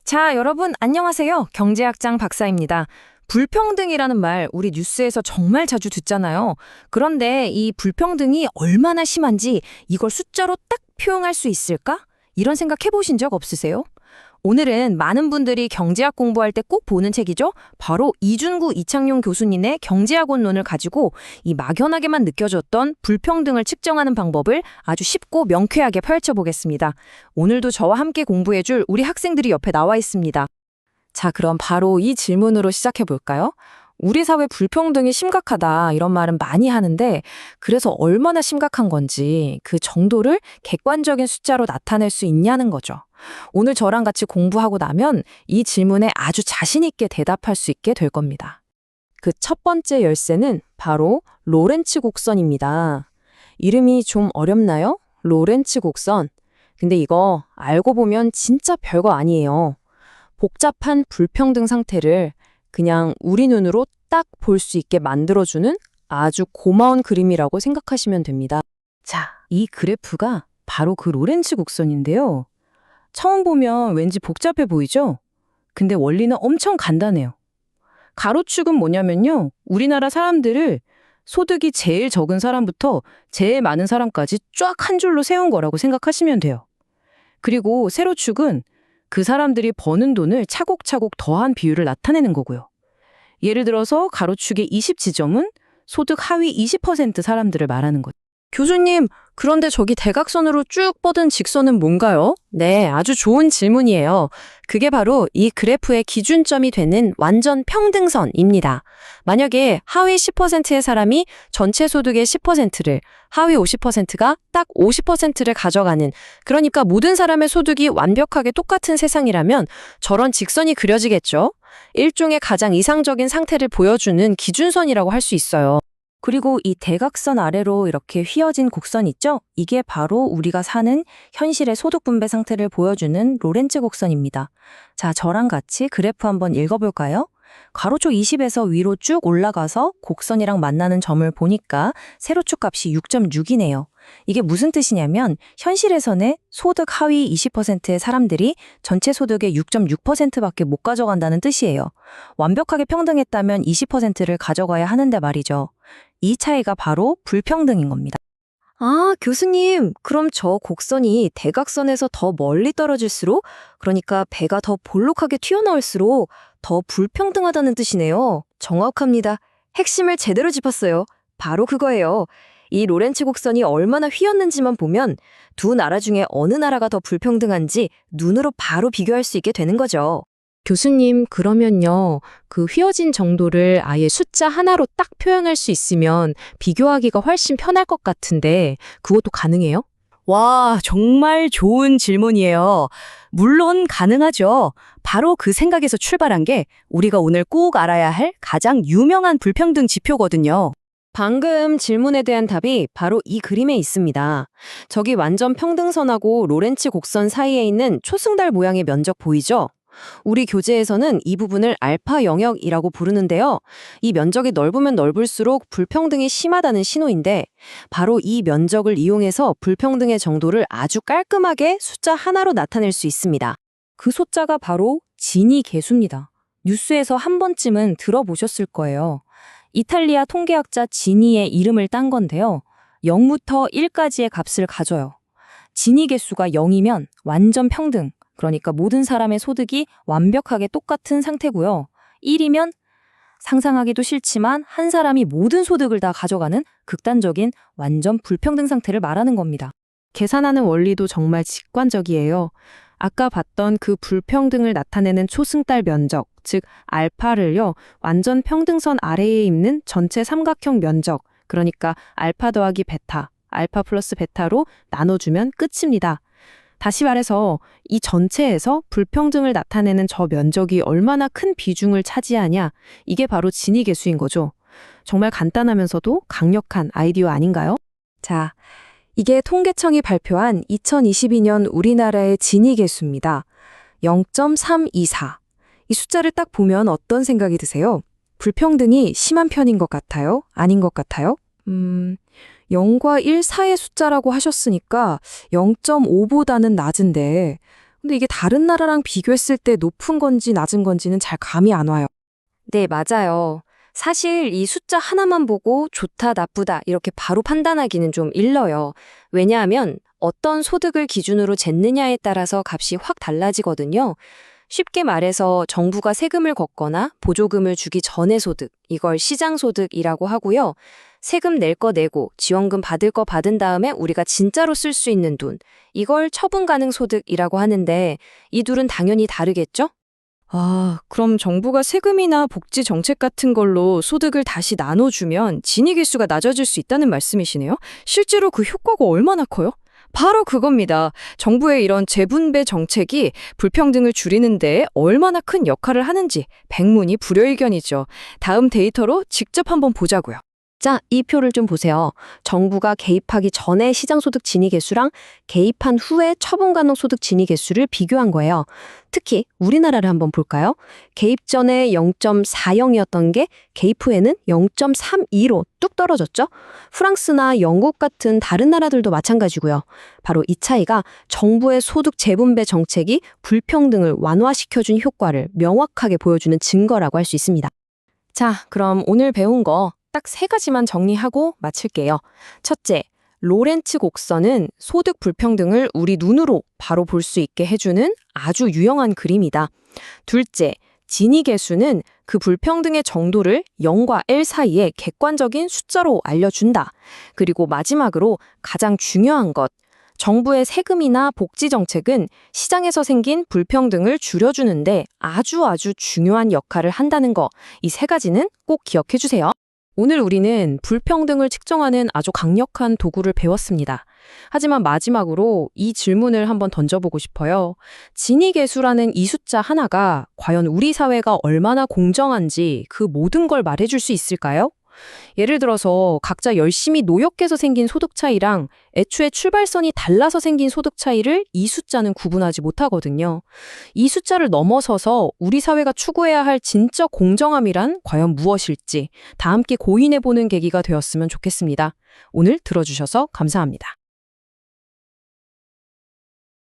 자, 여러분 안녕하세요. 경제학장 박사입니다. 불평등이라는 말 우리 뉴스에서 정말 자주 듣잖아요. 그런데 이 불평등이 얼마나 심한지 이걸 숫자로 딱 표현할 수 있을까? 이런 생각 해보신 적 없으세요? 오늘은 많은 분들이 경제학 공부할 때 꼭 보는 책이죠. 바로 이준구 이창용 교수님의 경제학원론을 가지고 이 막연하게만 느껴졌던 불평등을 측정하는 방법을 아주 쉽고 명쾌하게 펼쳐보겠습니다. 오늘도 저와 함께 공부해줄 우리 학생들이 옆에 나와 있습니다. 자, 그럼 바로 이 질문으로 시작해볼까요? 우리 사회 불평등이 심각하다 이런 말은 많이 하는데 그래서 얼마나 심각한 건지 그 정도를 객관적인 숫자로 나타낼 수 있냐는 거죠. 오늘 저랑 같이 공부하고 나면 이 질문에 아주 자신 있게 대답할 수 있게 될 겁니다. 그 첫 번째 열쇠는 바로 로렌츠 곡선입니다. 이름이 좀 어렵나요? 로렌츠 곡선. 근데 이거 알고 보면 진짜 별거 아니에요. 복잡한 불평등 상태를 그냥 우리 눈으로 딱 볼 수 있게 만들어주는 아주 고마운 그림이라고 생각하시면 됩니다. 자, 이 그래프가 바로 그 로렌츠 곡선인데요. 처음 보면 왠지 복잡해 보이죠? 근데 원리는 엄청 간단해요. 가로축은 뭐냐면요. 우리나라 사람들을 소득이 제일 적은 사람부터 제일 많은 사람까지 쫙 한 줄로 세운 거라고 생각하시면 돼요. 그리고 세로축은 그 사람들이 버는 돈을 차곡차곡 더한 비율을 나타내는 거고요. 예를 들어서 가로축의 20지점은 소득 하위 20% 사람들을 말하는 거죠. 교수님, 그런데 저기 대각선으로 쭉 뻗은 직선은 뭔가요? 네, 아주 좋은 질문이에요. 그게 바로 이 그래프의 기준점이 되는 완전 평등선입니다. 만약에 하위 10%의 사람이 전체 소득의 10%를, 하위 50%가 딱 50%를 가져가는, 그러니까 모든 사람의 소득이 완벽하게 똑같은 세상이라면 저런 직선이 그려지겠죠? 일종의 가장 이상적인 상태를 보여주는 기준선이라고 할 수 있어요. 그리고 이 대각선 아래로 이렇게 휘어진 곡선 있죠? 이게 바로 우리가 사는 현실의 소득 분배 상태를 보여주는 로렌츠 곡선입니다. 자, 저랑 같이 그래프 한번 읽어볼까요? 가로축 20에서 위로 쭉 올라가서 곡선이랑 만나는 점을 보니까 세로축 값이 6.6이네요. 이게 무슨 뜻이냐면 현실에서는 소득 하위 20%의 사람들이 전체 소득의 6.6%밖에 못 가져간다는 뜻이에요. 완벽하게 평등했다면 20%를 가져가야 하는데 말이죠. 이 차이가 바로 불평등인 겁니다. 아, 교수님, 그럼 저 곡선이 대각선에서 더 멀리 떨어질수록, 그러니까 배가 더 볼록하게 튀어나올수록 더 불평등하다는 뜻이네요. 정확합니다. 핵심을 제대로 짚었어요. 바로 그거예요. 이 로렌츠 곡선이 얼마나 휘었는지만 보면 두 나라 중에 어느 나라가 더 불평등한지 눈으로 바로 비교할 수 있게 되는 거죠. 교수님, 그러면요, 그 휘어진 정도를 아예 숫자 하나로 딱 표현할 수 있으면 비교하기가 훨씬 편할 것 같은데 그것도 가능해요? 와, 정말 좋은 질문이에요. 물론 가능하죠. 바로 그 생각에서 출발한 게 우리가 오늘 꼭 알아야 할 가장 유명한 불평등 지표거든요. 방금 질문에 대한 답이 바로 이 그림에 있습니다. 저기 완전 평등선하고 로렌츠 곡선 사이에 있는 초승달 모양의 면적 보이죠? 우리 교재에서는 이 부분을 알파 영역이라고 부르는데요. 이 면적이 넓으면 넓을수록 불평등이 심하다는 신호인데 바로 이 면적을 이용해서 불평등의 정도를 아주 깔끔하게 숫자 하나로 나타낼 수 있습니다. 그 숫자가 바로 지니 계수입니다. 뉴스에서 한 번쯤은 들어보셨을 거예요. 이탈리아 통계학자 지니의 이름을 딴 건데요. 0부터 1까지의 값을 가져요. 지니 계수가 0이면 완전 평등. 그러니까 모든 사람의 소득이 완벽하게 똑같은 상태고요. 1이면 상상하기도 싫지만 한 사람이 모든 소득을 다 가져가는 극단적인 완전 불평등 상태를 말하는 겁니다. 계산하는 원리도 정말 직관적이에요. 아까 봤던 그 불평등을 나타내는 초승달 면적, 즉 알파를요, 완전 평등선 아래에 있는 전체 삼각형 면적, 그러니까 알파 더하기 베타, 알파 플러스 베타로 나눠주면 끝입니다. 다시 말해서 이 전체에서 불평등을 나타내는 저 면적이 얼마나 큰 비중을 차지하냐, 이게 바로 지니 계수인 거죠. 정말 간단하면서도 강력한 아이디어 아닌가요? 자, 이게 통계청이 발표한 2022년 우리나라의 지니 계수입니다. 0.324. 이 숫자를 딱 보면 어떤 생각이 드세요? 불평등이 심한 편인 것 같아요? 아닌 것 같아요? 0과 1 사이의 숫자라고 하셨으니까 0.5보다는 낮은데 근데 이게 다른 나라랑 비교했을 때 높은 건지 낮은 건지는 잘 감이 안 와요. 네, 맞아요. 사실 이 숫자 하나만 보고 좋다, 나쁘다 이렇게 바로 판단하기는 좀 일러요. 왜냐하면 어떤 소득을 기준으로 쟀느냐에 따라서 값이 확 달라지거든요. 쉽게 말해서 정부가 세금을 걷거나 보조금을 주기 전의 소득, 이걸 시장소득이라고 하고요. 세금 낼 거 내고 지원금 받을 거 받은 다음에 우리가 진짜로 쓸 수 있는 돈, 이걸 처분 가능 소득이라고 하는데 이 둘은 당연히 다르겠죠? 아, 그럼 정부가 세금이나 복지 정책 같은 걸로 소득을 다시 나눠주면 진위기수가 낮아질 수 있다는 말씀이시네요? 실제로 그 효과가 얼마나 커요? 바로 그겁니다. 정부의 이런 재분배 정책이 불평등을 줄이는 데 얼마나 큰 역할을 하는지 백문이 불여일견이죠. 다음 데이터로 직접 한번 보자고요. 자, 이 표를 좀 보세요. 정부가 개입하기 전에 시장소득 진위 개수랑 개입한 후에 처분 가능 소득 진위 개수를 비교한 거예요. 특히 우리나라를 한번 볼까요? 개입 전에 0.40이었던 게 개입 후에는 0.32로 뚝 떨어졌죠? 프랑스나 영국 같은 다른 나라들도 마찬가지고요. 바로 이 차이가 정부의 소득 재분배 정책이 불평등을 완화시켜준 효과를 명확하게 보여주는 증거라고 할 수 있습니다. 자, 그럼 오늘 배운 거 딱 3가지만 정리하고 마칠게요. 첫째, 로렌츠 곡선은 소득 불평등을 우리 눈으로 바로 볼 수 있게 해주는 아주 유용한 그림이다. 둘째, 지니 계수는 그 불평등의 정도를 0과 L 사이에 객관적인 숫자로 알려준다. 그리고 마지막으로 가장 중요한 것, 정부의 세금이나 복지 정책은 시장에서 생긴 불평등을 줄여주는데 아주 중요한 역할을 한다는 거, 이 3가지는 꼭 기억해 주세요. 오늘 우리는 불평등을 측정하는 아주 강력한 도구를 배웠습니다. 하지만 마지막으로 이 질문을 한번 던져보고 싶어요. 지니계수라는 이 숫자 하나가 과연 우리 사회가 얼마나 공정한지 그 모든 걸 말해줄 수 있을까요? 예를 들어서 각자 열심히 노력해서 생긴 소득 차이랑 애초에 출발선이 달라서 생긴 소득 차이를 이 숫자는 구분하지 못하거든요. 이 숫자를 넘어서서 우리 사회가 추구해야 할 진짜 공정함이란 과연 무엇일지 다 함께 고민해보는 계기가 되었으면 좋겠습니다. 오늘 들어주셔서 감사합니다.